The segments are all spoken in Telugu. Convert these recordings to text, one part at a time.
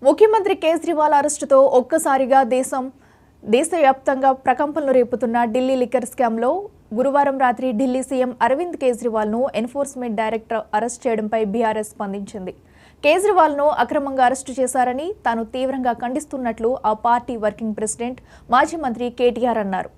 ముఖ్యమంత్రి కేజ్రీవాల్ అరెస్టుతో ఒక్కసారిగా దేశవ్యాప్తంగా ప్రకంపనలు రేపుతున్న ఢిల్లీ లిక్కర్ స్కామ్లో గురువారం రాత్రి ఢిల్లీ సీఎం అరవింద్ కేజ్రీవాల్ను ఎన్ఫోర్స్మెంట్ డైరెక్టర్ అరెస్ట్ చేయడంపై బీఆర్ఎస్ స్పందించింది. కేజ్రీవాల్ను అక్రమంగా అరెస్టు చేశారని తాను తీవ్రంగా ఖండిస్తున్నట్లు ఆ పార్టీ వర్కింగ్ ప్రెసిడెంట్ మాజీ మంత్రి కేటీఆర్ అన్నారు.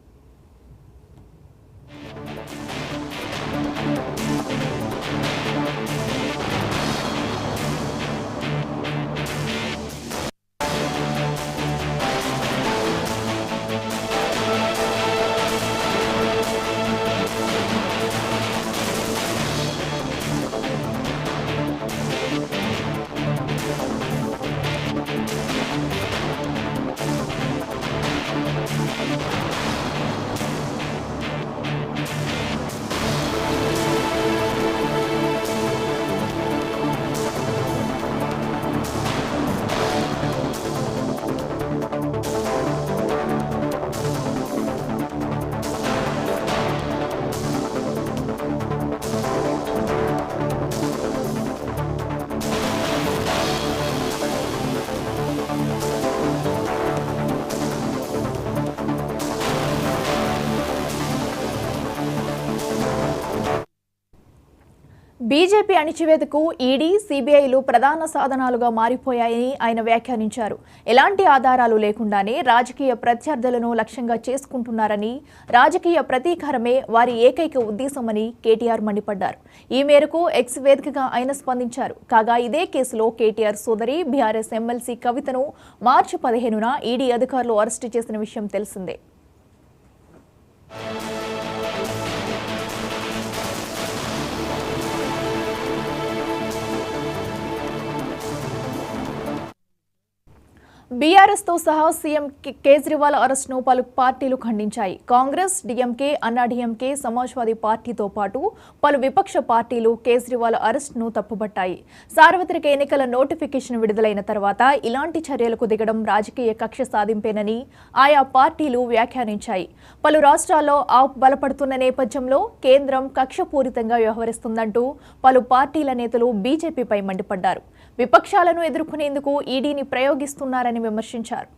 బీజేపీ అణిచివేతకు ఈడీ, సీబీఐలు ప్రధాన సాధనాలుగా మారిపోయాయని ఆయన వ్యాఖ్యానించారు. ఎలాంటి ఆధారాలు లేకుండానే రాజకీయ ప్రత్యర్థులను లక్ష్యంగా చేసుకుంటున్నారని, రాజకీయ ప్రతీకారమే వారి ఏకైక ఉద్దేశమని కేటీఆర్ మండిపడ్డారు. ఈ మేరకు ఎక్స్ వేదికగా ఆయన స్పందించారు. కాగా ఇదే కేసులో కేటీఆర్ సోదరి బీఆర్ఎస్ ఎమ్మెల్సీ కవితను మార్చి 15న ఈడీ అధికారులు అరెస్టు చేసిన విషయం తెలిసిందే. బీఆర్ఎస్ తో సహా సీఎం కేజ్రీవాల్ అరెస్టును పలు పార్టీలు ఖండించాయి. కాంగ్రెస్, డీఎంకే, అన్నాడీఎంకే, సమాజ్వాదీ పార్టీతో పాటు పలు విపక్ష పార్టీలు కేజ్రీవాల్ అరెస్టును తప్పుబట్టాయి. సార్వత్రిక ఎన్నికల నోటిఫికేషన్ విడుదలైన తర్వాత ఇలాంటి చర్యలకు దిగడం రాజకీయ కక్ష సాధింపేనని ఆయా పార్టీలు వ్యాఖ్యానించాయి. పలు రాష్ట్రాల్లో ఆప్ బలపడుతున్న నేపథ్యంలో కేంద్రం కక్షపూరితంగా వ్యవహరిస్తుందంటూ పలు పార్టీల నేతలు బీజేపీపై మండిపడ్డారు. విపక్షాలను ఎదుర్కొనేందుకు ఈడీని ప్రయోగిస్తున్నారని విమర్శించారు.